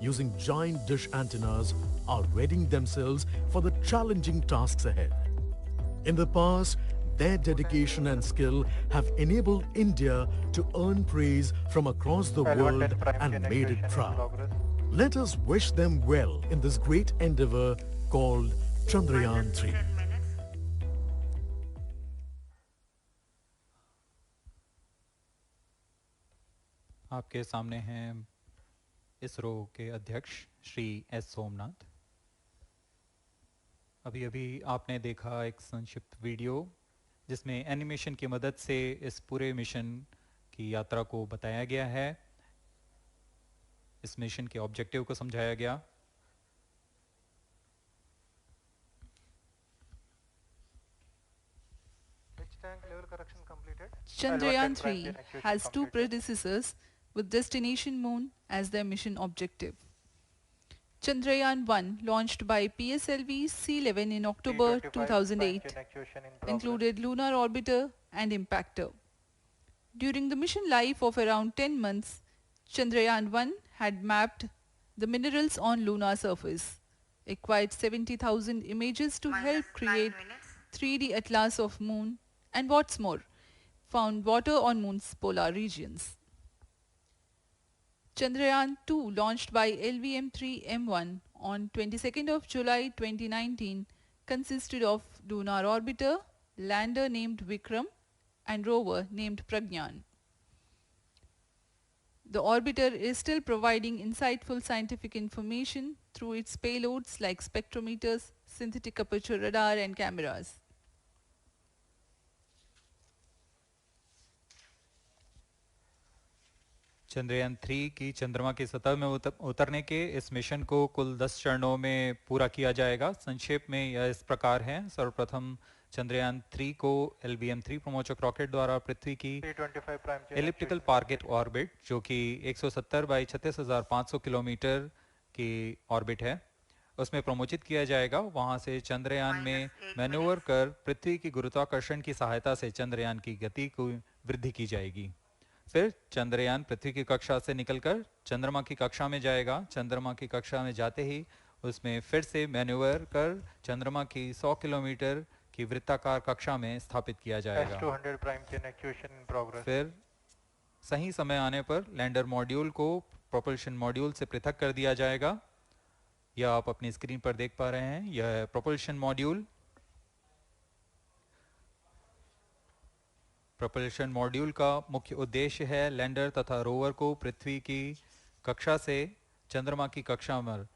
using giant dish antennas, are readying themselves for the challenging tasks ahead. In the past, their dedication and skill have enabled India to earn praise from across the world and made it proud. Let us wish them well in this great endeavor called Chandrayan-3. आपके सामने हैं इसरो के अध्यक्ष Shri S Somnath. अभी अभी आपने देखा एक संक्षिप्त वीडियो जिसमें एनिमेशन की मदद से इस पूरे मिशन की यात्रा को बताया गया है, इस मिशन के ऑब्जेक्टिव को समझाया गया। Chandrayan-3 has two predecessors with destination Moon as their mission objective. Chandrayan-1, launched by PSLV C-11 in October 2008, included lunar orbiter and impactor. During the mission life of around 10 months, Chandrayan-1 had mapped the minerals on lunar surface, acquired 70,000 images to help create 3D atlas of Moon, and what's more, found water on Moon's polar regions. Chandrayan-2, launched by LVM3-M1 on 22nd of July 2019, consisted of lunar orbiter, lander named Vikram, and rover named Pragyan. The orbiter is still providing insightful scientific information through its payloads like spectrometers, synthetic aperture radar, and cameras. Chandrayaan 3 की चंद्रमा की सतह में उतरने के इस mission को कुल 10 चरणों में पूरा किया जाएगा। संक्षेप में यह इस प्रकार है। सर्वप्रथम चंद्रयान 3 को LVM3 प्रमोचक रॉकेट द्वारा पृथ्वी की एलिप्टिकल टारगेट ऑर्बिट, जो कि 170 बाई 36,500 किलोमीटर की ऑर्बिट है, उसमें प्रमोचित किया जाएगा। वहां से चंद्रयान में मैन्यूवर कर पृथ्वी की गुरुत्वाकर्षण की सहायता से चंद्रयान की गति को वृद्धि की जाएगी। फिर चंद्रयान पृथ्वी की कक्षा से निकलकर चंद्रमा की कक्षा में जाएगा। चंद्रमा की कक्षा में जाते ही उसमें फिर से मैन्यूवर कर चंद्रमा की 100 किलोमीटर की वृत्ताकार कक्षा में स्थापित किया जाएगा। फिर सही समय आने पर लैंडर मॉड्यूल को प्रोपल्शन मॉड्यूल से पृथक कर दिया जाएगा। यह आप अपनी स्क्रीन पर देख पा रहे हैं, यह प्रोपल्शन मॉड्यूल। प्रोपल्शन मॉड्यूल का मुख्य उद्देश्य है लैंडर तथा रोवर को पृथ्वी की कक्षा से चंद्रमा की कक्षा में,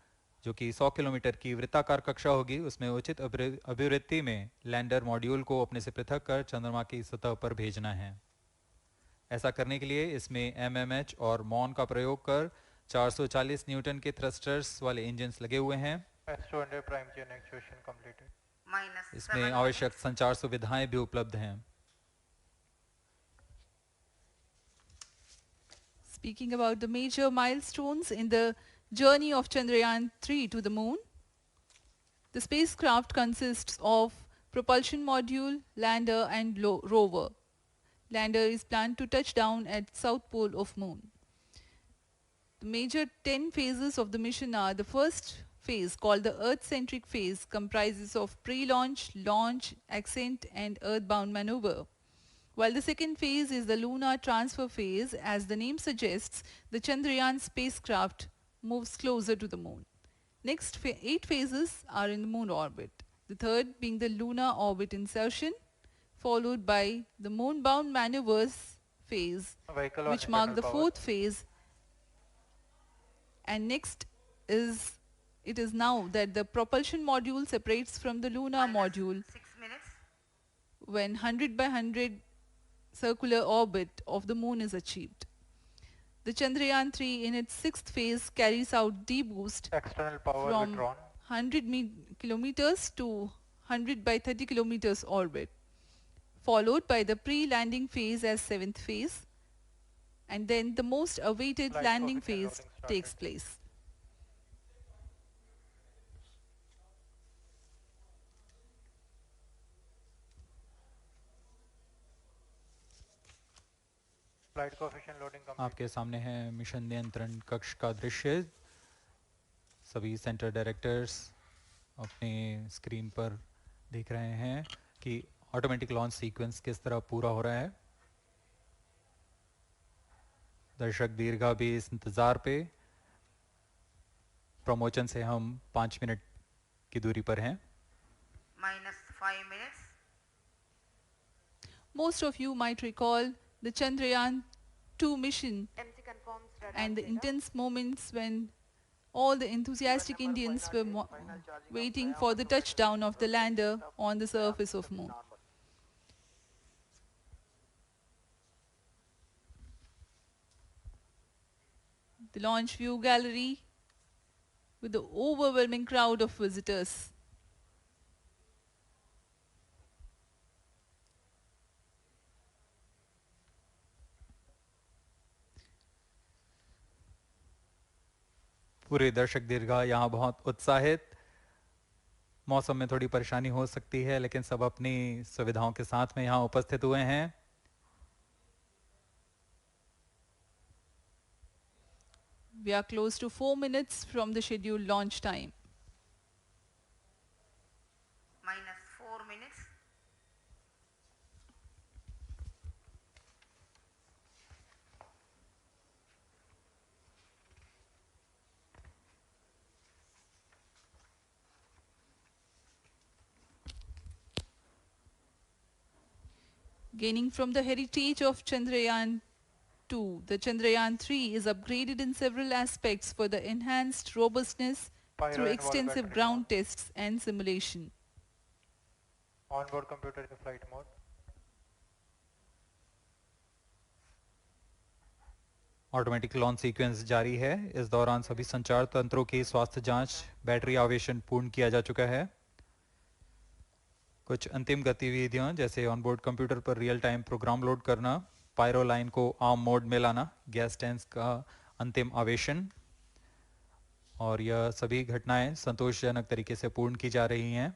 जो कि 100 किलोमीटर की वृत्ताकार कक्षा होगी, उसमें उचित अभिवृत्ति में लैंडर मॉड्यूल को अपने से पृथक कर चंद्रमा की सतह पर भेजना है। ऐसा करने के लिए इसमें MMH और मॉन का प्रयोग कर 440 न्यूटन के थ्रस्टर्स वाले इंजन्स लगे हुए हैं। इसमें आवश्यक संचार सुविधाएं भी उपलब्ध हैं। Speaking about the major milestones in the journey of Chandrayan-3 to the Moon, the spacecraft consists of propulsion module, lander, and rover. Lander is planned to touch down at south pole of Moon. The major 10 phases of the mission are: the first phase, called the Earth-centric phase, comprises of pre-launch, launch, ascent, and earthbound maneuver. While the second phase is the lunar transfer phase, as the name suggests, the Chandrayaan spacecraft moves closer to the Moon. Next 8 phases are in the Moon orbit, the third being the lunar orbit insertion, followed by the moon-bound maneuvers phase, which mark the fourth phase. And next it is now that the propulsion module separates from the lunar module when 100 by 100 circular orbit of the Moon is achieved. The Chandrayaan-3 in its sixth phase carries out D-boost from 100 kilometers to 100 by 30 kilometers orbit, followed by the pre-landing phase as seventh phase, and then the most awaited landing phase takes place. आपके सामने है mission नियंत्रण कक्ष का दृश्य, सभी centre directors अपने screen पर देख रहे हैं कि ऑटोमेटिक लॉन्च सीक्वेंस किस तरह पूरा हो रहा है। दर्शक दीर्घा भी इस इंतज़ार पे। प्रमोशन से हम 5 मिनट की दूरी पर हैं। -5 minutes. Most of you might recall the Chandrayan 2 mission MC confirms radar and the data. intense moments when all the enthusiastic Indians were waiting for the touchdown of the lander on the surface of Moon. The launch view gallery with the overwhelming crowd of visitors. पूरे दर्शक दीर्घा यहाँ बहुत उत्साहित। मौसम में थोड़ी परेशानी हो सकती है लेकिन सब अपनी सुविधाओं के साथ में यहाँ उपस्थित हुए हैं। We are close to 4 minutes from the scheduled launch time. -4 minutes. Gaining from the heritage of Chandrayan 2, the Chandrayan 3 is upgraded in several aspects for the enhanced robustness through extensive ground tests and simulation. Onboard computer in flight mode. Automatic launch sequence जारी है। इस दौरान सभी संचार तंत्रों की स्वास्थ्य जांच, बैटरी आवेशन पूर्ण किया जा चुका है। कुछ अंतिम गतिविधियां जैसे ऑनबोर्ड कंप्यूटर पर रियल टाइम प्रोग्राम लोड करना, पायरो लाइन को आर्म मोड में लाना, गैस टैंक का अंतिम आवेशन, और यह सभी घटनाएं संतोषजनक तरीके से पूर्ण की जा रही हैं।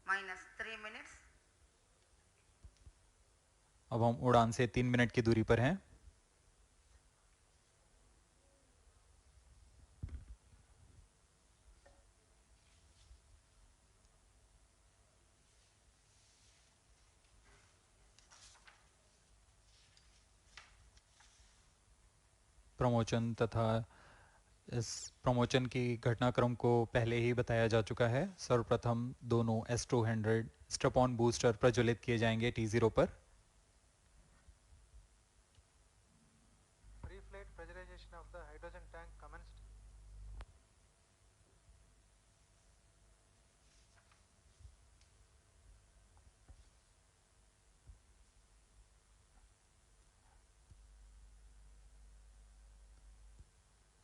-3 minutes. अब हम उड़ान से 3 मिनट की दूरी पर हैं। प्रमोशन तथा इस प्रमोशन की घटनाक्रम को पहले ही बताया जा चुका है। सर्वप्रथम दोनों S200 स्ट्रैप-ऑन बूस्टर प्रज्वलित किए जाएंगे T0 पर। Pre-flight pressurization of the hydrogen tank commenced.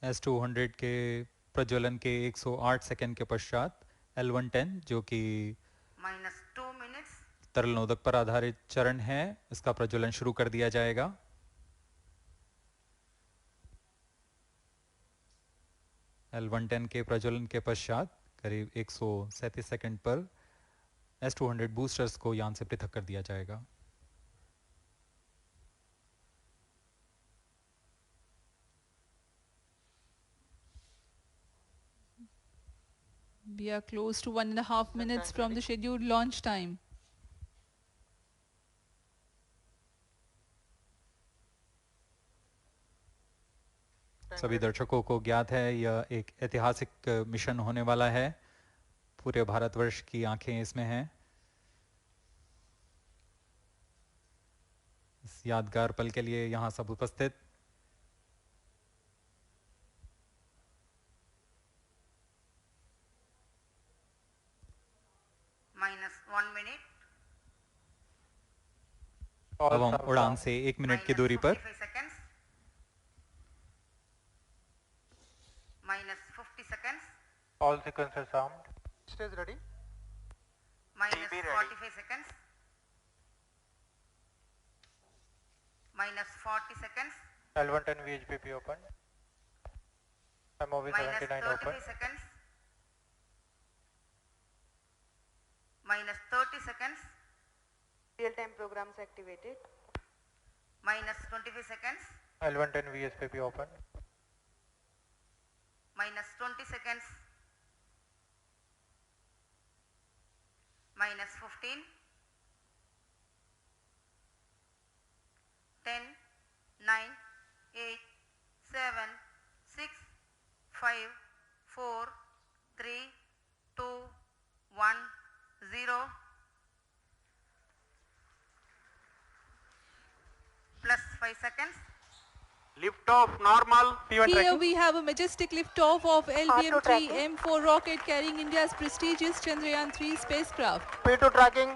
S200 के प्रज्वलन के 108 सेकंड के पश्चात L110 जो कि -2 minutes. तरल नोदक पर आधारित चरण है, इसका प्रज्वलन शुरू कर दिया जाएगा। L110 के प्रज्वलन के पश्चात करीब 137 सेकंड पर S200 बूस्टर्स को यान से पृथक कर दिया जाएगा। We are close to 1.5 minutes from the scheduled launch time. सभी दर्शकों को ज्ञात है यह एक ऐतिहासिक मिशन होने वाला है। पूरे भारतवर्ष की आंखें इसमें हैं। इस यादगार पल के लिए यहाँ सब उपस्थित। -1 minute. अब हम उड़ान से 1 मिनट की दूरी पर। -55 seconds. -50 seconds. All sequences armed. Stage ready. -45 seconds. -40 seconds. L110 VHPP open. MOV 79 open. -33 seconds. -30 seconds. Real-time programs activated. -25 seconds. L110 VSPP open. -20 seconds. minus 15, 10, 9, 8, 7, 6, 5, 4, 3, 2, 1, 0. Plus 5 seconds. Lift off normal. Here we have a majestic liftoff of Auto tracking. LVM3-M4 rocket carrying India's prestigious Chandrayan-3 spacecraft. P2 tracking.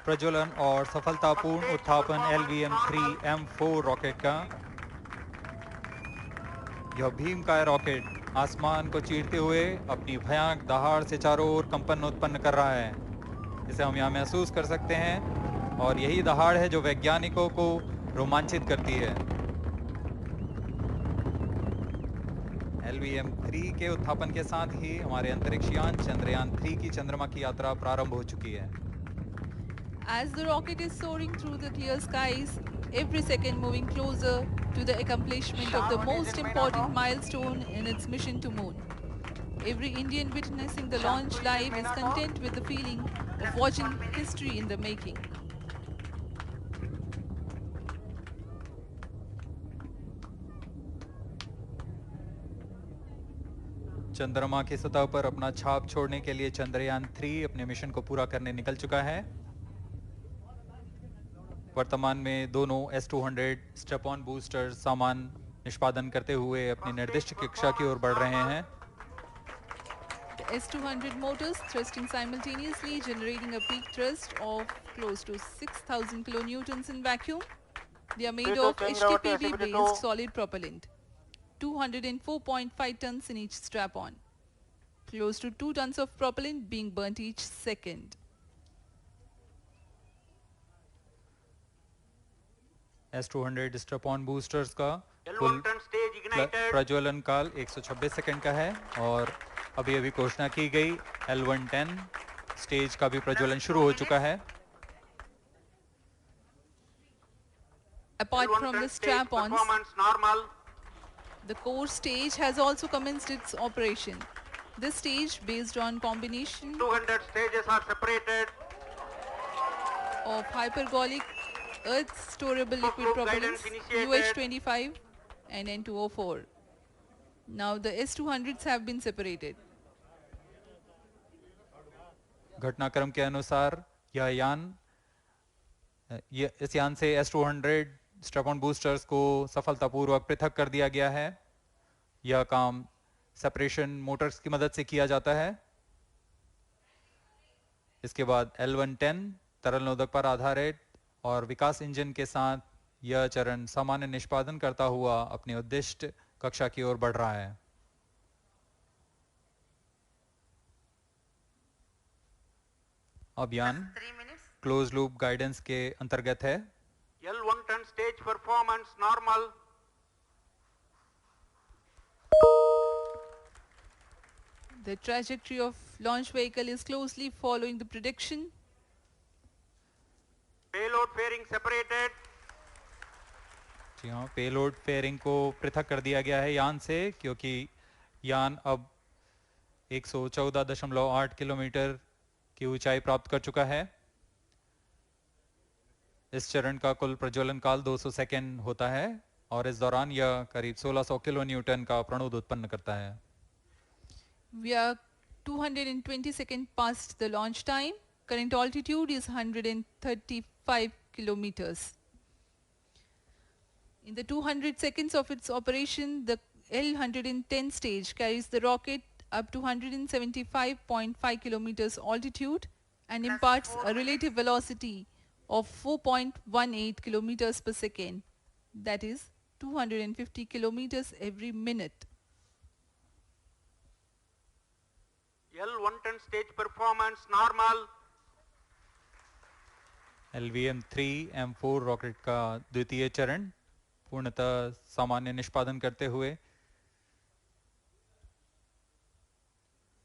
प्रज्वलन और सफलतापूर्ण उत्थापन LVM3-M4 rocket का। यह भीमकाय rocket आसमान को चीरते हुए अपनी भयानक दहाड़ से चारों ओर कंपन उत्पन्न कर रहा है। इसे हम यहाँ महसूस कर सकते हैं और यही दहाड़ है जो वैज्ञानिकों को रोमांचित करती है। LVM3 के उत्थापन के साथ ही हमारे अंतरिक्ष यान चंद्रयान-3 की चंद्रमा की यात्रा प्रारंभ हो चुकी है। As the rocket is soaring through the clear skies, every second moving closer to the accomplishment of the most important milestone in its mission to moon. Every Indian witnessing the launch live is content with the feeling of watching history in the making. चंद्रमा की सतह पर अपना छाप छोड़ने के लिए चंद्रयान-3 अपने मिशन को पूरा करने निकल चुका है। वर्तमान में दोनों S-200 स्टेप ऑन बूस्टर सामान निष्पादन करते हुए अपनी निर्दिष्ट कक्षा की ओर बढ़ रहे हैं। The S-200 motors thrusting simultaneously, generating a peak thrust of close to 6,000 kilonewtons in vacuum. They are made of HTPB-based solid propellant. 204.5 tons in each strap-on. Close to 2 tons of propellant being burnt each second. S-200 strap-on boosters का कुल प्रज्वलन काल 126 second का है और अभी घोषणा की गई L110 स्टेज का भी प्रज्वलन शुरू हो चुका है। Apart from the strap-ons, the core stage has also commenced its operation. This stage, based on combination 200 stages are separated. of hypergolic earth storable liquid propellants UH-25 and N2O4. Now the S-200s have been separated. घटनाक्रम के अनुसार इस यान से S-200 strap-on boosters को सफलतापूर्वक पृथक कर दिया गया है। यह काम सेपरेशन मोटर्स की मदद से किया जाता है। इसके बाद L110 तरल नोदक पर आधारित और विकास इंजन के साथ यह चरण सामान्य निष्पादन करता हुआ अपनी उद्दिष्ट कक्षा की ओर बढ़ रहा है। अब यान क्लोज लूप गाइडेंस के अंतर्गत है। L110 stage performance normal. The trajectory of launch vehicle is closely following the prediction. Payload fairing separated. जी हाँ, पेलोड फेयरिंग को पृथक कर दिया गया है यान से, क्योंकि यान अब 114.8 किलोमीटर की ऊंचाई प्राप्त कर चुका है। इस चरण का कुल प्रज्वलन काल 200 सेकेंड होता है और इस दौरान यह करीब 1600 किलो न्यूटन का प्रणोद उत्पन्न करता है। We are 220 seconds past the launch time. Current altitude is 135 kilometers. In the 200 seconds of its operation, the L110 stage carries the rocket up to 175.5 kilometers altitude and imparts a relative velocity of 4.18 kilometers per second, that is 250 kilometers every minute. L110 stage performance normal. LVM3-M4 rocket का द्वितीय चरण पूर्णतः सामान्य निष्पादन करते हुए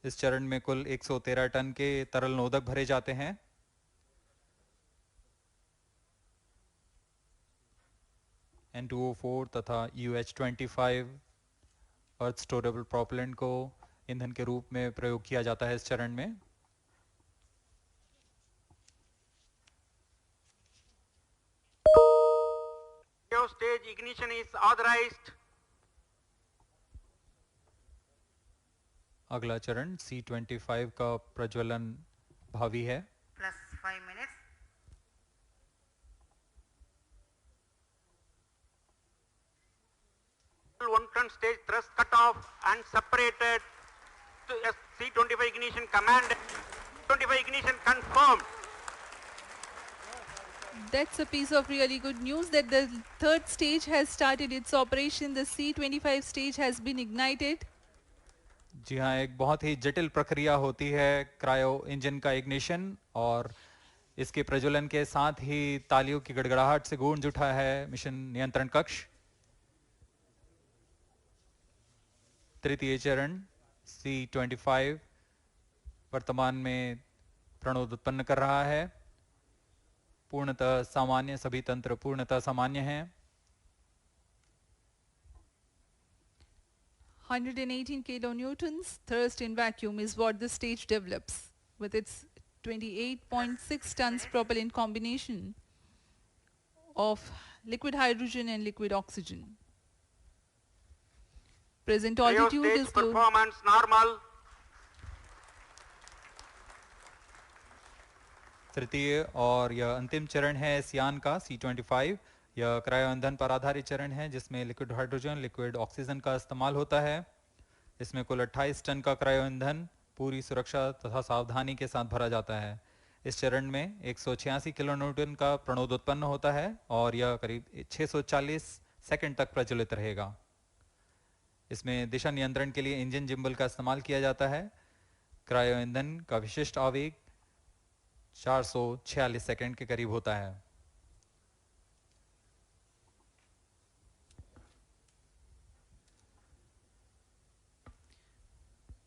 इस चरण में कुल 113 टन के तरल नोदक भरे जाते हैं। N2O4 तथा UH-25 अर्थ स्टोरेबल प्रोपेलेंट को ईंधन के रूप में प्रयोग किया जाता है इस चरण में। ignition is authorized. अगला चरण C25 का प्रज्वलन भावी है। plus 5 minutes. L1 stage thrust cut off and separated to C25 ignition command. 25 ignition confirmed. That's a piece of really good news that the third stage has started its operation. The C25 stage has been ignited. जी हाँ, एक बहुत ही जटिल प्रक्रिया होती है cryo engine का ignition, और इसके प्रज्वलन के साथ ही तालियों की गड़गड़ाहट से गूंज उठा है मिशन नियंत्रण कक्ष। तृतीय चरण C25 वर्तमान में प्रणोद उत्पन्न कर रहा है। पूर्णतः सामान्य, सभी तंत्र पूर्णतः सामान्य हैं। 118 kilonewtons thrust in vacuum is what the stage develops with its 28.6 tons propellant combination of liquid hydrogen and liquid oxygen. Present altitude Stage is close. performance normal. तृतीय और यह अंतिम चरण है इस यान का C25। यह क्रायो ईंधन पर आधारित चरण है जिसमें लिक्विड हाइड्रोजन, लिक्विड ऑक्सीजन का इस्तेमाल होता है। इसमें कुल 28 टन का क्रायो ईंधन पूरी सुरक्षा तथा सावधानी के साथ भरा जाता है। इस चरण में 186 किलो न्यूटन का प्रणोद उत्पन्न होता है और यह करीब 640 सेकंड तक प्रज्वलित रहेगा। इसमें दिशा नियंत्रण के लिए इंजन जिम्बल का इस्तेमाल किया जाता है। क्रायो ईंधन का विशिष्ट आवेग 446 सेकंड के करीब होता है।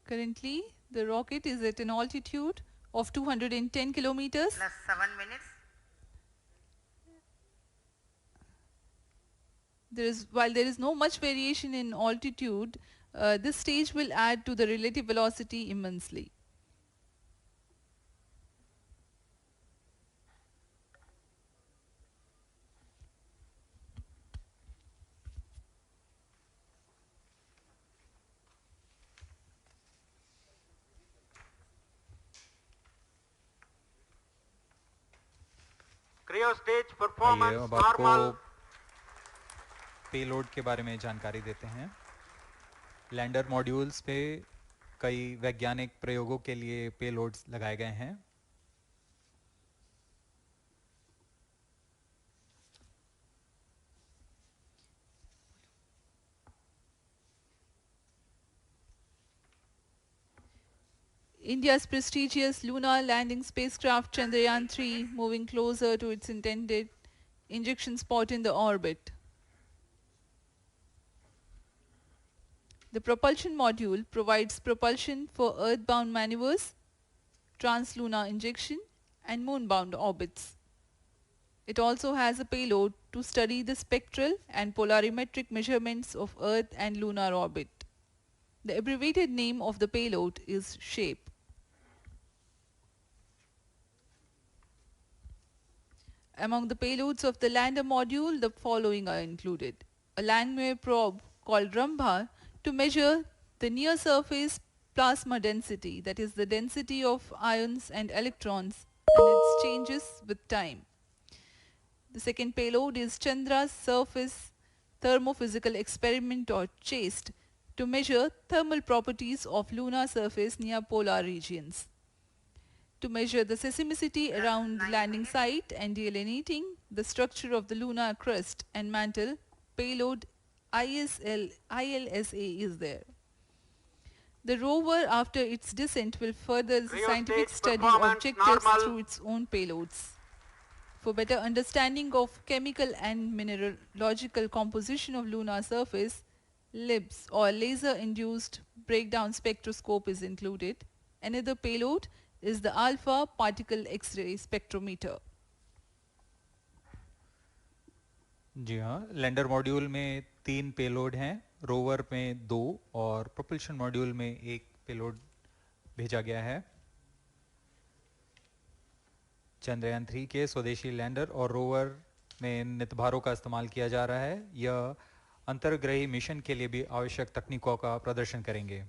Currently, the rocket is at an altitude of 210 kilometers. Plus 7 minutes. While there is no much variation in altitude, this stage will add to the relative velocity immensely. Cryo stage आइए performance अब आपको normal. Payload के बारे में जानकारी देते हैं। Lander modules पे कई वैज्ञानिक प्रयोगों के लिए पेलोड्स लगाए गए हैं। India's prestigious lunar landing spacecraft Chandrayan-3 moving closer to its intended injection spot in the orbit. The propulsion module provides propulsion for earthbound maneuvers, translunar injection and moonbound orbits. It also has a payload to study the spectral and polarimetric measurements of Earth and lunar orbit. The abbreviated name of the payload is SHAPE. Among the payloads of the lander module, the following are included. A landwehr probe called Rambha to measure the near-surface plasma density, that is the density of ions and electrons and its changes with time. The second payload is Chandra's surface thermophysical experiment or CHASTE to measure thermal properties of lunar surface near polar regions. To measure the seismicity around the landing site and delineating the structure of the lunar crust and mantle, payload ILSA is there. The rover, after its descent, will further the Cryo scientific stage study performance objectives normal. through its own payloads. For better understanding of chemical and mineralogical composition of lunar surface, LIBS or laser-induced breakdown spectroscope is included. Another payload is the alpha particle X-ray spectrometer. जी हाँ, lander module में 3 payload हैं, rover में 2 और propulsion module में 1 payload भेजा गया है। चंद्रयान 3 के स्वदेशी लैंडर और रोवर में नितभारों का इस्तेमाल किया जा रहा है। यह अंतर्ग्रही मिशन के लिए भी आवश्यक तकनीकों का प्रदर्शन करेंगे।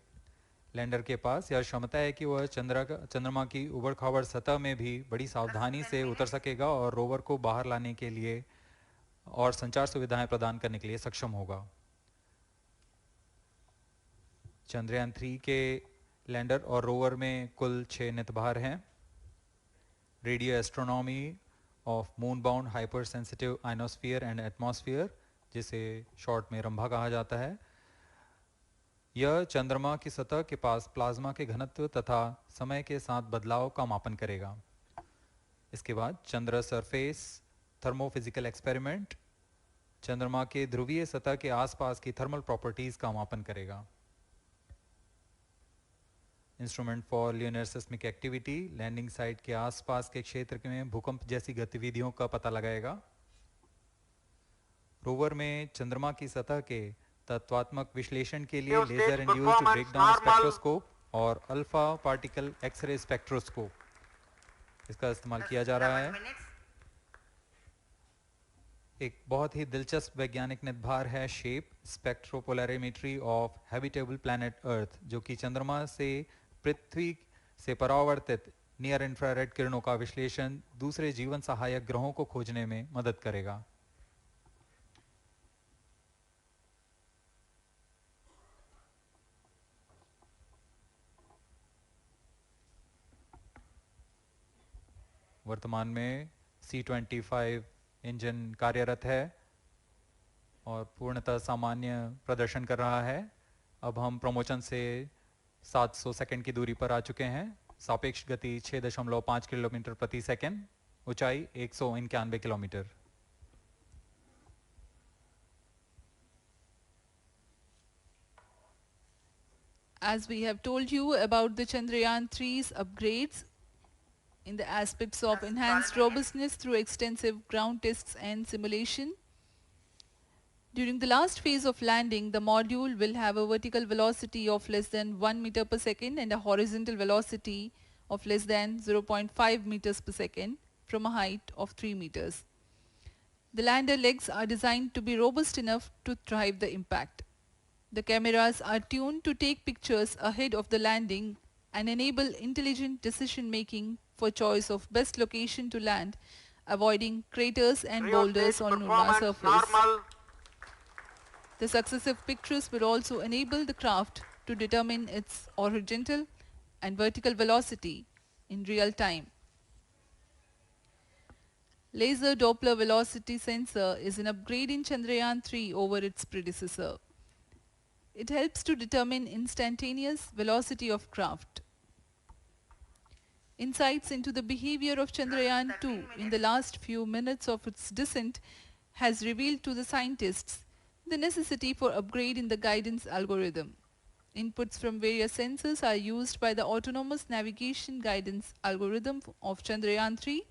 लैंडर के पास यह क्षमता है कि वह चंद्रमा की उबड़-खाबड़ सतह में भी बड़ी सावधानी से उतर सकेगा और रोवर को बाहर लाने के लिए और संचार सुविधाएं प्रदान करने के लिए सक्षम होगा। चंद्रयान 3 के लैंडर और रोवर में कुल 6 नितभार हैं। Radio astronomy of moon bound hyper sensitive ionosphere and atmosphere, जिसे शॉर्ट में रंभा कहा जाता है, यह चंद्रमा की सतह के पास प्लाज्मा के घनत्व तथा समय के साथ बदलाव का मापन करेगा। इसके बाद चंद्र सरफेस थर्मोफिजिकल एक्सपेरिमेंट चंद्रमा के ध्रुवीय सतह के आसपास की थर्मल प्रॉपर्टीज का मापन करेगा। Instrument for lunar seismic activity landing site के आसपास के क्षेत्र में भूकंप जैसी गतिविधियों का पता लगाएगा। रोवर में चंद्रमा की सतह के तत्वात्मक विश्लेषण के लिए लेजर इंड्यूस्ड ब्रेकडाउन स्पेक्ट्रोस्कोप और अल्फा पार्टिकल एक्सरे स्पेक्ट्रोस्कोप इसका इस्तेमाल किया जा रहा है। एक बहुत ही दिलचस्प वैज्ञानिक नितभार है shape स्पेक्ट्रोपोलैरिमेट्री of habitable planet earth, जो कि चंद्रमा से पृथ्वी से परावर्तित नियर इंफ्रारेड किरणों का विश्लेषण दूसरे जीवन सहायक ग्रहों को खोजने में मदद करेगा। वर्तमान में C-25 इंजन कार्यरत है और पूर्णतः सामान्य प्रदर्शन कर रहा है। अब हम प्रमोशन से 700 सेकंड की दूरी पर आ चुके हैं। सापेक्ष गति 6.5 किलोमीटर प्रति सेकंड, ऊंचाई 191 kilometre. As we have told you about the Chandrayan 3's upgrades in the aspects of enhanced robustness through extensive ground tests and simulation. During the last phase of landing, the module will have a vertical velocity of less than 1 meter per second and a horizontal velocity of less than 0.5 meters per second from a height of 3 meters. The lander legs are designed to be robust enough to drive the impact. The cameras are tuned to take pictures ahead of the landing and enable intelligent decision making for choice of best location to land, avoiding craters and boulders on lunar surface. Normal. The successive pictures will also enable the craft to determine its horizontal and vertical velocity in real time. Laser Doppler velocity sensor is an upgrade in Chandrayan 3 over its predecessor. It helps to determine instantaneous velocity of craft. Insights into the behavior of Chandrayan 2 in the last few minutes of its descent has revealed to the scientists the necessity for upgrade in the guidance algorithm. Inputs from various sensors are used by the autonomous navigation guidance algorithm of Chandrayan 3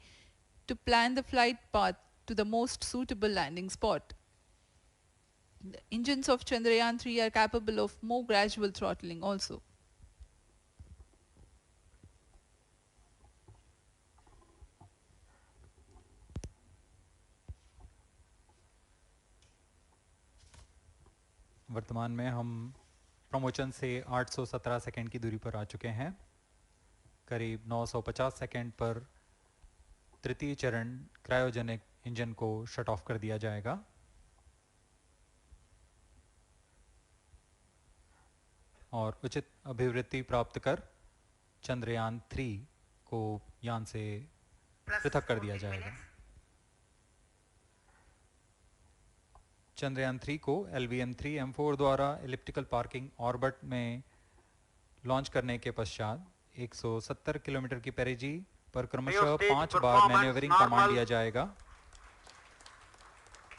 to plan the flight path to the most suitable landing spot. The engines of Chandrayan 3 are capable of more gradual throttling also. वर्तमान में हम promotion से 817 second की दूरी पर आ चुके हैं। करीब 950 सेकंड पर तृतीय चरण क्रायोजेनिक इंजन को शट ऑफ कर दिया जाएगा। और उचित अभिवृद्धि प्राप्त कर चंद्रयान 3 को यान से पृथक कर दिया जाएगा। चंद्रयान 3 को LVM3-M4 द्वारा एलिप्टिकल पार्किंग ऑर्बिट में लॉन्च करने के पश्चात 170 किलोमीटर की पेरिजी पर क्रमशः 5 बार मैन्यूवरिंग कमांड दिया जाएगा।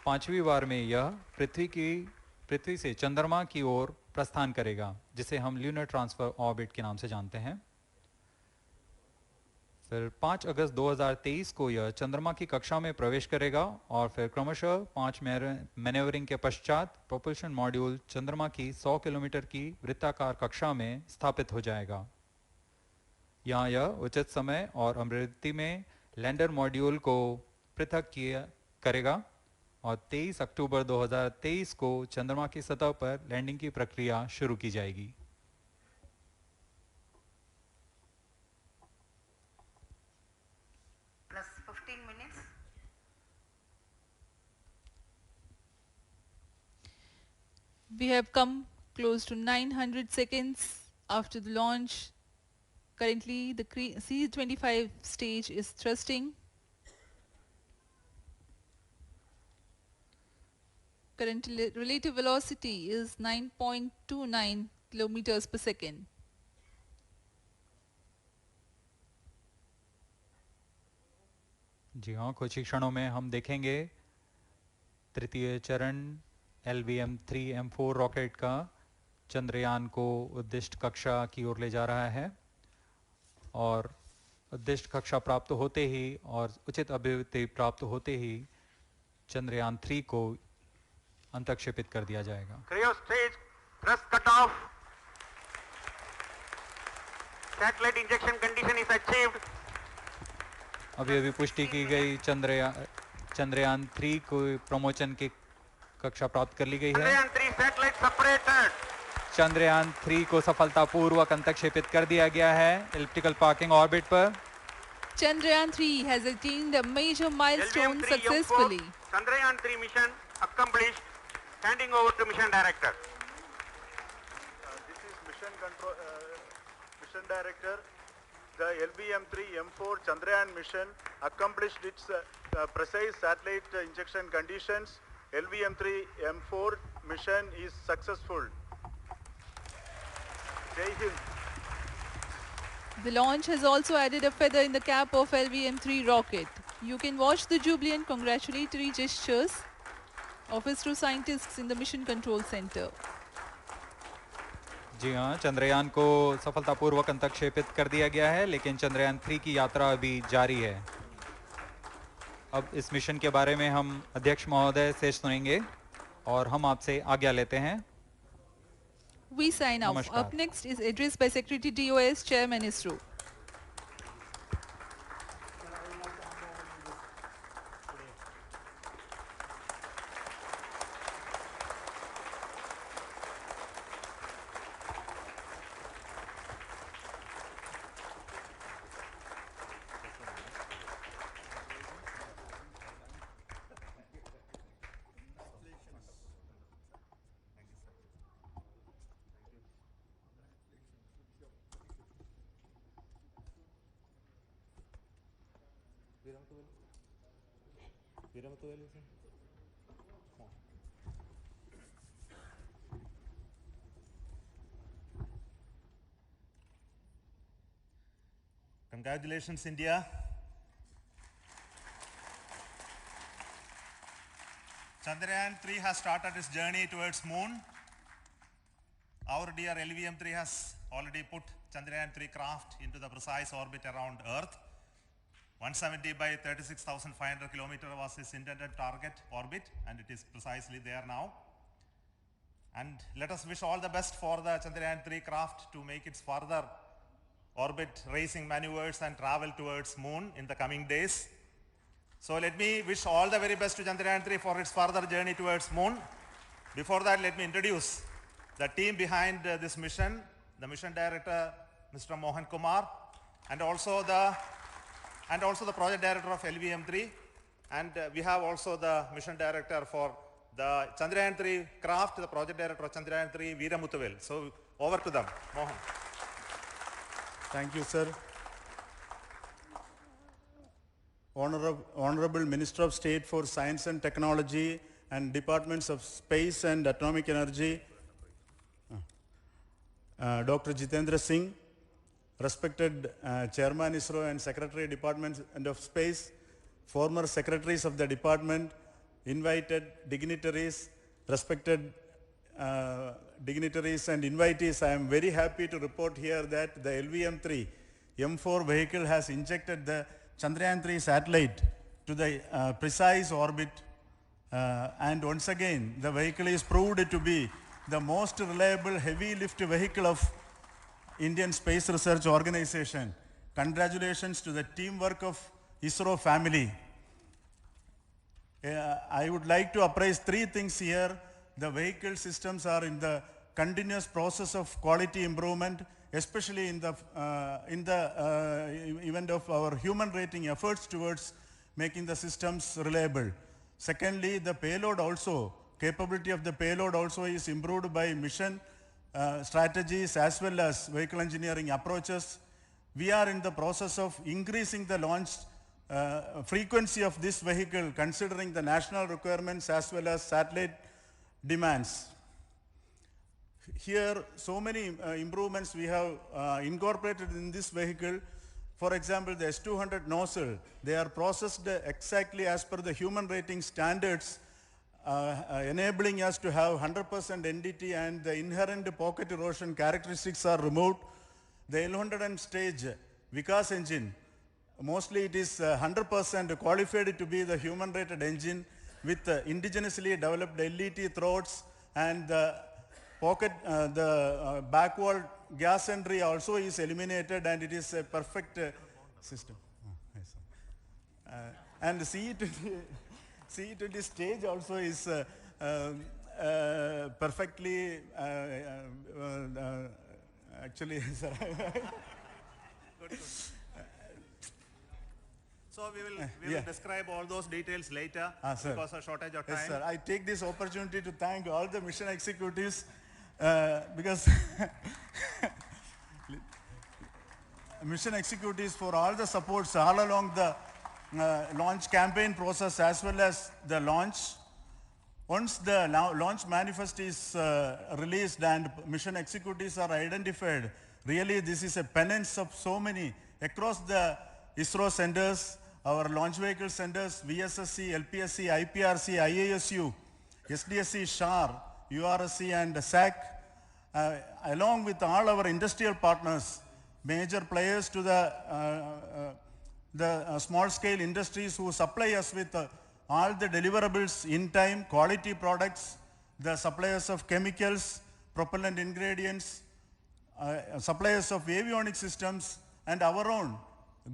5वीं बार में यह पृथ्वी से चंद्रमा की ओर प्रस्थान करेगा, जिसे हम ल्यूनर ट्रांसफर ऑर्बिट के नाम से जानते हैं। फिर 5 अगस्त 2023 को यह चंद्रमा की कक्षा में प्रवेश करेगा और फिर क्रमशः 5 मैन्यूवरिंग के पश्चात प्रोपल्शन मॉड्यूल चंद्रमा की 100 किलोमीटर की वृत्ताकार कक्षा में स्थापित हो जाएगा। यहाँ यह उचित समय और अभिवृद्धि में लैंडर मॉड्यूल को पृथक करेगा और 23 अक्टूबर 2023 को चंद्रमा की सतह पर लैंडिंग की प्रक्रिया शुरू की जाएगी। Plus 15 minutes. We have come close to 900 seconds after the launch. Currently, the C-25 stage is thrusting. Current relative velocity is 9.29 kilometers per second. जी हाँ, कुछ ही क्षणों में हम देखेंगे तृतीय चरण LVM3-M4 रॉकेट का चंद्रयान को उद्दिष्ट कक्षा की ओर ले जा रहा है और उद्दिष्ट कक्षा प्राप्त होते ही और उचित अभिवृद्धि प्राप्त होते ही चंद्रयान 3 को अंतक्षेपित कर दिया जाएगा। Cryo stage thrust cutoff. Satellite injection condition is achieved. अभी पुष्टि की गई चंद्रयान 3 को प्रमोचन की कक्षा प्राप्त कर ली गई है। Chandrayan 3 satellite separated. चंद्रयान 3 को सफलतापूर्वक अंतक्षेपित कर दिया गया है एलिप्टिकल पार्किंग ऑर्बिट पर। Chandrayan 3 has attained a major milestone successfully. Chandrayan 3 mission accomplished. Handing over to mission director. This is mission control, mission director. The LVM3-M4 Chandrayan mission accomplished its precise satellite injection conditions. LVM3-M4 mission is successful. Jai Hind. The launch has also added a feather in the cap of LVM3 rocket. You can watch the jubilant congratulatory gestures of ISRO scientists in the Mission Control Center. जी हाँ, चंद्रयान को सफलतापूर्वक अंतक्षेपित कर दिया गया है, लेकिन चंद्रयान 3 की यात्रा अभी जारी है। अब इस मिशन के बारे में हम अध्यक्ष महोदय से सुनेंगे और हम आपसे आज्ञा लेते हैं। We sign off. नमस्कार। Up next is address by Secretary DOS, Chairman ISRO. Congratulations, India. Chandrayan 3 has started its journey towards moon. Our dear LVM3 has already put Chandrayan 3 craft into the precise orbit around Earth. 170 by 36,500 kilometers was its intended target orbit, and it is precisely there now. And let us wish all the best for the Chandrayan 3 craft to make its further orbit racing maneuvers and travel towards moon in the coming days. So let me wish all the very best to Chandrayan 3 for its further journey towards moon. Before that, let me introduce the team behind this mission, the mission director, Mr. Mohan Kumar, and also the project director of LVM3, and we have also the mission director for the Chandrayan 3 craft, the project director of Chandrayan 3, Veera Muthuvel. So over to them, Mohan. Thank you, sir. Honorable Minister of State for Science and Technology and Departments of Space and Atomic Energy, Dr. Jitendra Singh, respected Chairman ISRO and Secretary Department of Space, former secretaries of the department, invited dignitaries, respected dignitaries and invitees, I am very happy to report here that the LVM3-M4 vehicle has injected the Chandrayan 3 satellite to the precise orbit, and once again the vehicle is proved to be the most reliable heavy lift vehicle of Indian Space Research Organization. Congratulations to the teamwork of ISRO family. I would like to appraise three things here. The vehicle systems are in the continuous process of quality improvement, especially in the event of our human rating efforts towards making the systems reliable. Secondly, the payload also, capability of the payload also is improved by mission strategies as well as vehicle engineering approaches. We are in the process of increasing the launch frequency of this vehicle considering the national requirements as well as satellite demands. Here, so many improvements we have incorporated in this vehicle. For example, the S200 nozzle, they are processed exactly as per the human rating standards, enabling us to have 100% NDT, and the inherent pocket erosion characteristics are removed. The L100 stage Vikas engine, mostly it is 100% qualified to be the human rated engine with indigenously developed LET throats, and the pocket, back wall gas entry also is eliminated, and it is a perfect system. And CE20 stage also is perfectly, actually, sir. Good. So we will describe all those details later because of shortage of time. Yes, sir. I take this opportunity to thank all the mission executives because mission executives for all the supports all along the launch campaign process as well as the launch. Once the launch manifest is released and mission executives are identified, really this is a penance of so many across the ISRO centers, our launch vehicle centers, VSSC, LPSC, IPRC, IASU, SDSC, SHAR, URSC and SAC, along with all our industrial partners, major players to the small scale industries who supply us with all the deliverables in time, quality products, the suppliers of chemicals, propellant ingredients, suppliers of avionics systems, and our own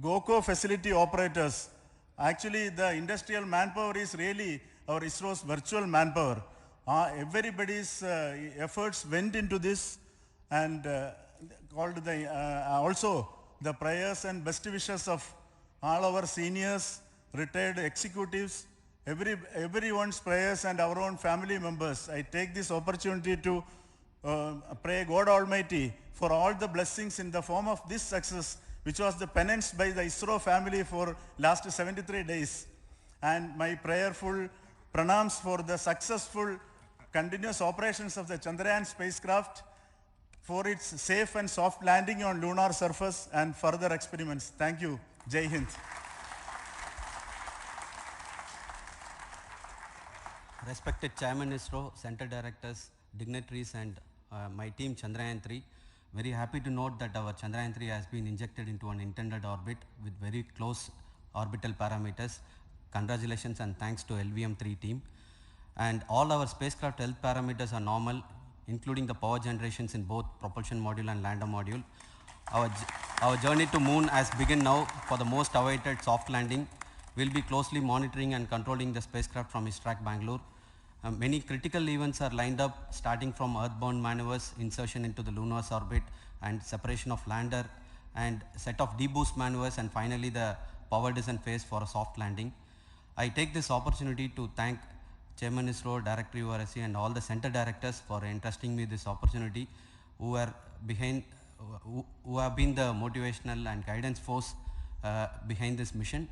GOCO facility operators. Actually, the industrial manpower is really our ISRO's virtual manpower. Everybody's efforts went into this, and also the prayers and best wishes of all our seniors, retired executives, everyone's prayers and our own family members. I take this opportunity to pray God Almighty for all the blessings in the form of this success, which was the penance by the ISRO family for last 73 days. And my prayerful pranams for the successful continuous operations of the Chandrayan spacecraft, for its safe and soft landing on lunar surface and further experiments. Thank you. Jai Hind. Respected Chairman ISRO, Center Directors, dignitaries and my team Chandrayan-3, very happy to note that our Chandrayan-3 has been injected into an intended orbit with very close orbital parameters. Congratulations and thanks to LVM3 team. And all our spacecraft health parameters are normal, including the power generations in both propulsion module and lander module. Our journey to moon has begun now for the most awaited soft landing. We'll be closely monitoring and controlling the spacecraft from ISTRAC Bangalore. Many critical events are lined up, starting from earthbound maneuvers, insertion into the lunar orbit, and separation of lander, and set of deboost maneuvers, and finally the power descent phase for a soft landing. I take this opportunity to thank Chairman ISRO, Director URSC, and all the center directors for entrusting me this opportunity, who have been the motivational and guidance force behind this mission.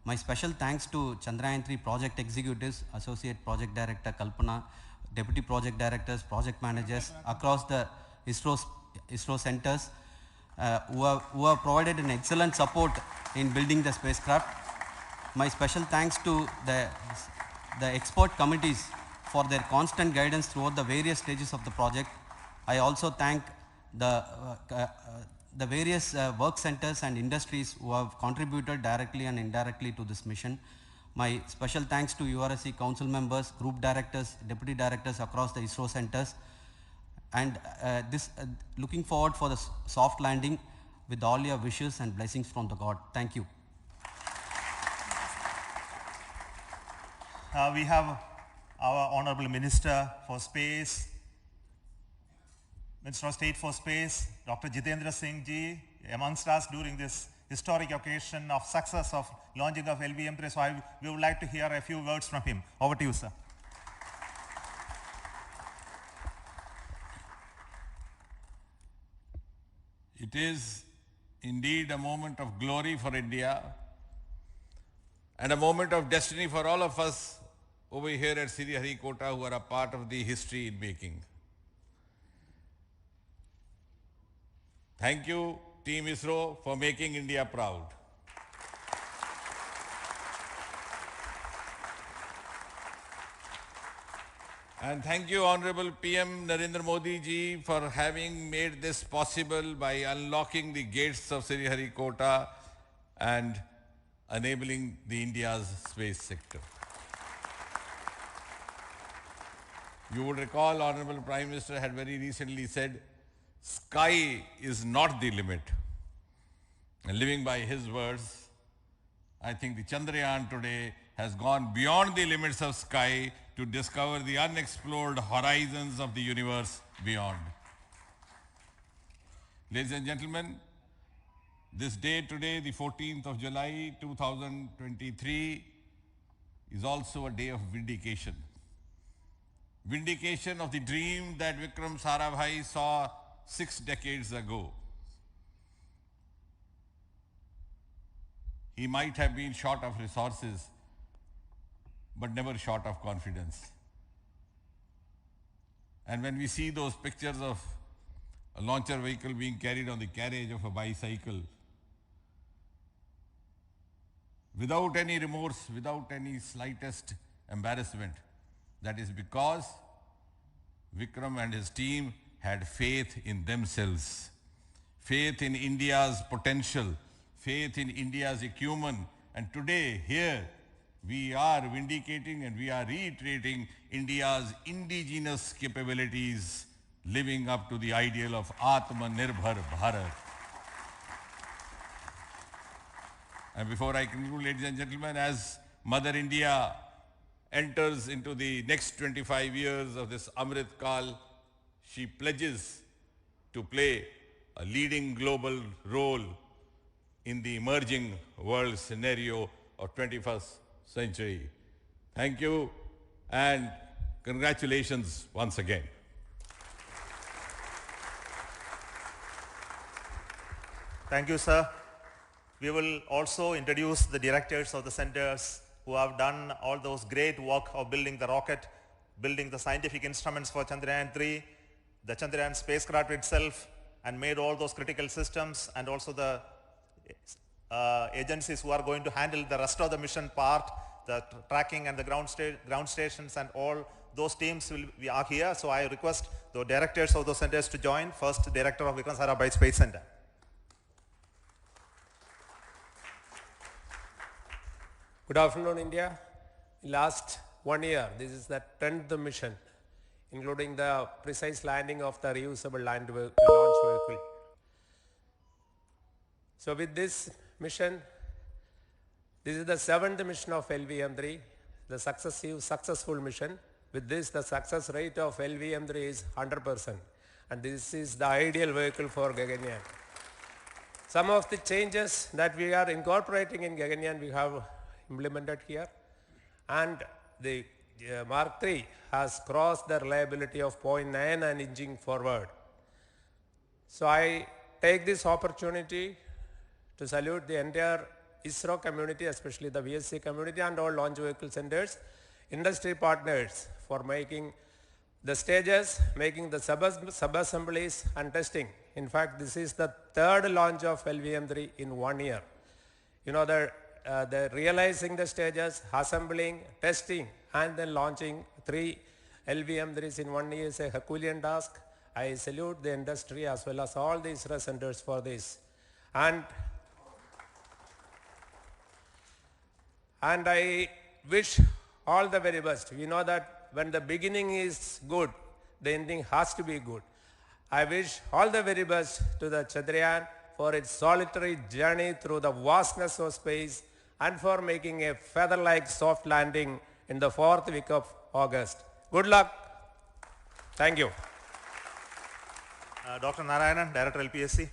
My special thanks to Chandrayan-3 project executives, Associate Project Director Kalpana, Deputy Project Directors, Project Managers across the ISRO centers who have provided an excellent support in building the spacecraft. My special thanks to the expert committees for their constant guidance throughout the various stages of the project. I also thank the various work centers and industries who have contributed directly and indirectly to this mission. My special thanks to URSC council members, group directors, deputy directors across the ISRO centers, and looking forward for the soft landing with all your wishes and blessings from the God. Thank you. We have our Honorable Minister for Space, Minister of State for Space, Dr. Jitendra Singh ji, amongst us during this historic occasion of success of launching of LVM3. So we would like to hear a few words from him. Over to you, sir. It is indeed a moment of glory for India and a moment of destiny for all of us over here at Sriharkota who are a part of the history in making. Thank you, Team ISRO, for making India proud. And thank you, Honorable PM Narendra Modi ji, for having made this possible by unlocking the gates of Sriharkota and enabling the India's space sector. You would recall, Honorable Prime Minister had very recently said, sky is not the limit. And living by his words, I think the Chandrayan today has gone beyond the limits of sky to discover the unexplored horizons of the universe beyond. Ladies and gentlemen, this day today, the 14th of July 2023, is also a day of vindication. Vindication of the dream that Vikram Sarabhai saw 6 decades ago. He might have been short of resources, but never short of confidence. And when we see those pictures of a launcher vehicle being carried on the carriage of a bicycle, without any remorse, without any slightest embarrassment, that is because Vikram and his team had faith in themselves, faith in India's potential, faith in India's acumen. And today, here, we are vindicating and we are reiterating India's indigenous capabilities, living up to the ideal of Atmanirbhar Bharat. And before I conclude, ladies and gentlemen, as Mother India enters into the next 25 years of this Amrit Kal, she pledges to play a leading global role in the emerging world scenario of 21st century. Thank you and congratulations once again. Thank you, sir. We will also introduce the directors of the centers who have done all those great work of building the rocket, building the scientific instruments for Chandrayan-3, the Chandrayan spacecraft itself, and made all those critical systems, and also the agencies who are going to handle the rest of the mission part, the tracking and the ground stations, and all those teams are here. So I request the directors of those centers to join. First, Director of Vikram Sarabhai Space Center. Good afternoon, India. Last 1 year, this is the 10th mission, including the precise landing of the reusable launch vehicle. So with this mission, this is the 7th mission of LVM3, the successful mission. With this, the success rate of LVM3 is 100%. And this is the ideal vehicle for Gaganyaan. Some of the changes that we are incorporating in Gaganyaan, we have implemented here. And the Mark III has crossed the reliability of 0.9 and inching forward. So I take this opportunity to salute the entire ISRO community, especially the VSC community and all launch vehicle centers, industry partners for making the stages, making the sub-assemblies and testing. In fact, this is the 3rd launch of LVM3 in 1 year. You know, the realizing the stages, assembling, testing, and then launching 3 LVM3s in 1 year is a Herculean task. I salute the industry as well as all the ISRO centers for this. And I wish all the very best. We know that when the beginning is good, the ending has to be good. I wish all the very best to the Chandrayan for its solitary journey through the vastness of space and for making a feather-like soft landing in the 4th week of August. Good luck. Thank you. Dr. Narayanan, Director LPSC.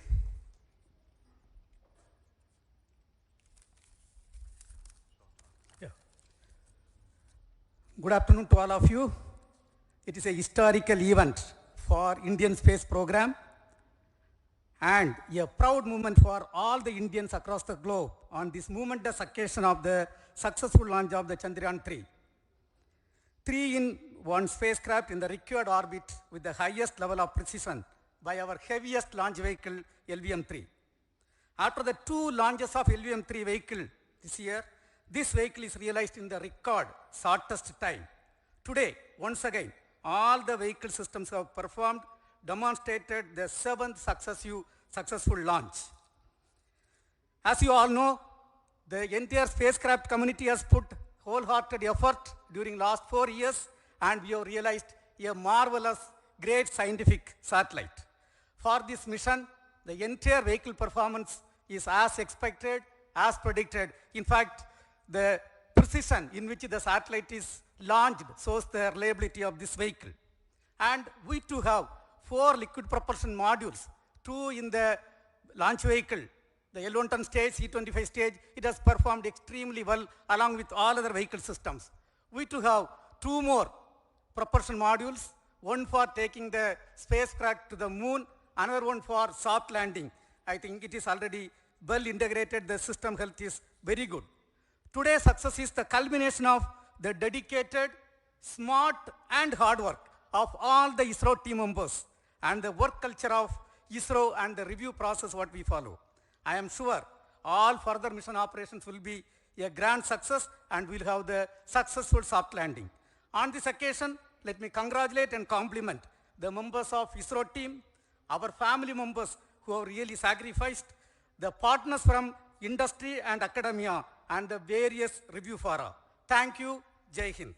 Good afternoon to all of you. It is a historical event for Indian space program and a proud moment for all the Indians across the globe on this momentous occasion of the successful launch of the Chandrayan-3. 3-in-1 spacecraft in the required orbit with the highest level of precision by our heaviest launch vehicle, LVM-3. After the 2 launches of LVM-3 vehicle this year, this vehicle is realized in the record shortest time. Today, once again, all the vehicle systems have performed, demonstrated the 7th successful launch. As you all know, the entire spacecraft community has put wholehearted effort during last 4 years, and we have realized a marvelous, great scientific satellite. For this mission, the entire vehicle performance is as expected, as predicted. In fact, the precision in which the satellite is launched shows the reliability of this vehicle. And we too have 4 liquid propulsion modules, 2 in the launch vehicle. The L110 stage, C25 stage, it has performed extremely well along with all other vehicle systems. We too have 2 more propulsion modules, one for taking the spacecraft to the moon, another one for soft landing. I think it is already well integrated, the system health is very good. Today's success is the culmination of the dedicated, smart and hard work of all the ISRO team members and the work culture of ISRO and the review process what we follow. I am sure all further mission operations will be a grand success and we'll have the successful soft landing. On this occasion, let me congratulate and compliment the members of ISRO team, our family members who have really sacrificed, the partners from industry and academia, and the various review fora. Thank you. Jai Hind.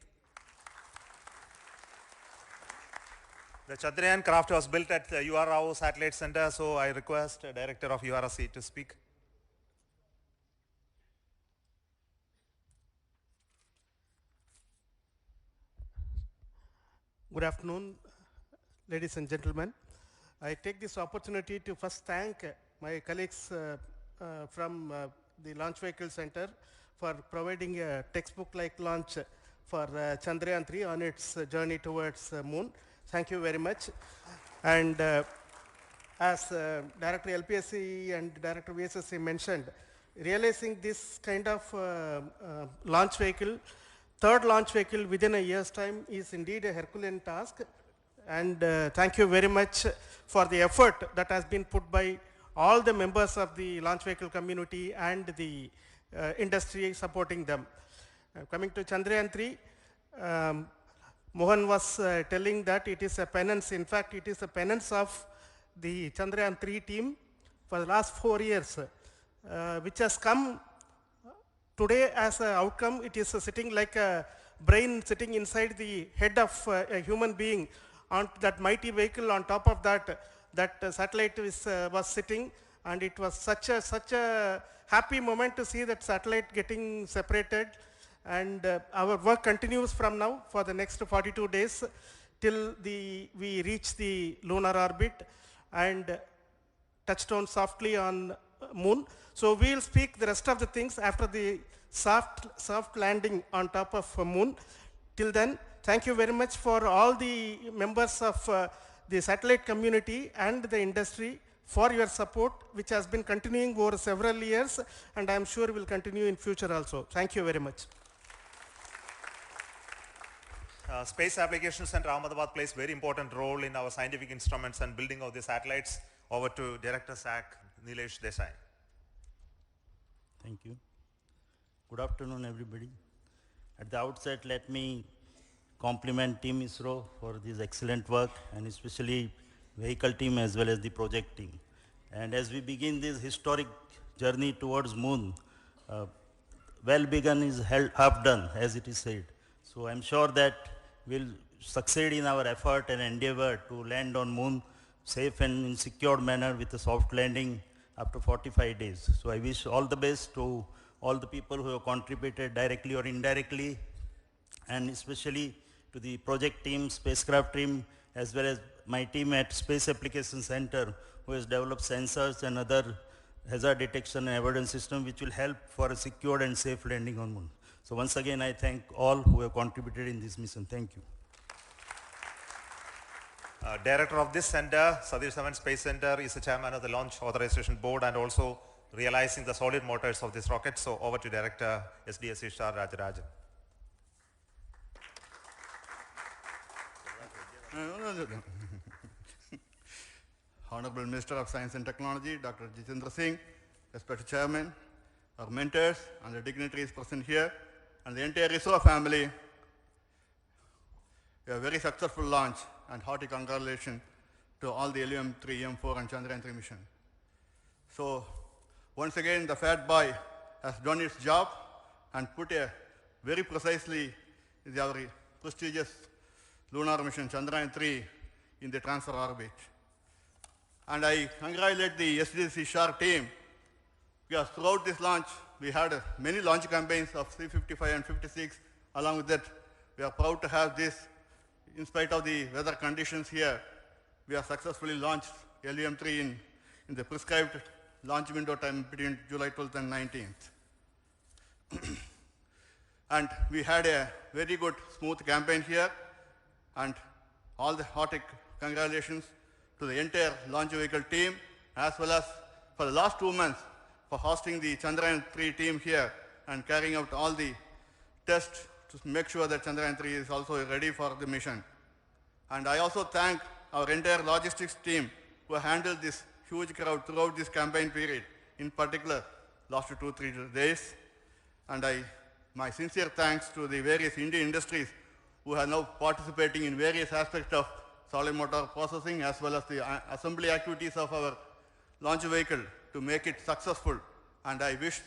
The Chandrayan craft was built at the UR Rao Satellite Center, so I request the Director of URC to speak. Good afternoon, ladies and gentlemen. I take this opportunity to first thank my colleagues from the Launch Vehicle Center for providing a textbook-like launch for Chandrayan-3 on its journey towards moon. Thank you very much. And as Director LPSC and Director VSSC mentioned, realizing this kind of launch vehicle, 3rd launch vehicle within a year's time is indeed a Herculean task. And thank you very much for the effort that has been put by all the members of the launch vehicle community and the industry supporting them. Coming to Chandrayan-3, Mohan was telling that it is a penance. In fact, it is a penance of the Chandrayan-3 team for the last 4 years, which has come today as an outcome. It is sitting like a brain sitting inside the head of a human being on that mighty vehicle. On top of that, satellite was sitting, and it was such a happy moment to see that satellite getting separated. And our work continues from now for the next 42 days till we reach the lunar orbit and touch down softly on moon. So we'll speak the rest of the things after the soft landing on top of moon. Till then, thank you very much for all the members of the satellite community and the industry for your support, which has been continuing over several years, and I'm sure will continue in future also. Thank you very much. Space Applications Center Ahmedabad plays very important role in our scientific instruments and building of the satellites. Over to Director SAC, Nilesh Desai. Thank you. Good afternoon, everybody. At the outset, let me compliment Team ISRO for this excellent work, and especially vehicle team as well as the project team. And as we begin this historic journey towards moon, well begun is half done, as it is said. So I'm sure that we'll succeed in our effort and endeavor to land on moon safe and in secured manner with a soft landing after 45 days. So I wish all the best to all the people who have contributed directly or indirectly and especially to the project team, spacecraft team, as well as my team at Space Application Center, who has developed sensors and other hazard detection and avoidance system which will help for a secure and safe landing on Moon. So once again, I thank all who have contributed in this mission. Thank you. Director of this center, Satish Dhawan Space Center, is the chairman of the Launch Authorization Board and also realizing the solid motors of this rocket. So over to Director SDSC Star Rajarajan. Honorable Minister of Science and Technology, Dr. Jitendra Singh, respected Chairman, our mentors and the dignitaries present here, and the entire ISRO family. A very successful launch and hearty congratulations to all the LVM3-M4 and Chandrayan-3 mission. So once again, the Fat Boy has done its job and put a very precisely our prestigious lunar mission Chandrayan-3 in the transfer orbit. And I congratulate the SDSC SHAR team because throughout this launch, we had many launch campaigns of 355 and 56. Along with that, we are proud to have this. In spite of the weather conditions here, we have successfully launched LVM3 in the prescribed launch window time between July 12th and 19th. And we had a very good, smooth campaign here, and all the hearty congratulations to the entire launch vehicle team, as well as for the last 2 months for hosting the Chandrayan-3 team here and carrying out all the tests to make sure that Chandrayan-3 is also ready for the mission. And I also thank our entire logistics team who handled this huge crowd throughout this campaign period, in particular last 2-3 days. And my sincere thanks to the various Indian industries who are now participating in various aspects of solid motor processing as well as the assembly activities of our launch vehicle to make it successful. And I wish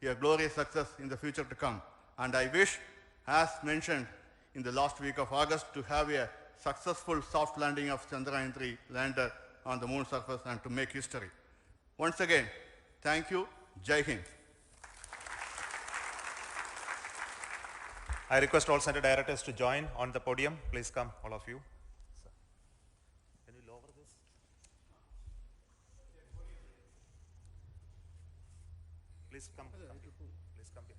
a glorious success in the future to come. And I wish, as mentioned in the last week of August, to have a successful soft landing of Chandrayan-3 lander on the moon surface and to make history. Once again, thank you. Jai Hind. I request all center directors to join on the podium. Please come, all of you. Can you lower this? Please come. Please come here.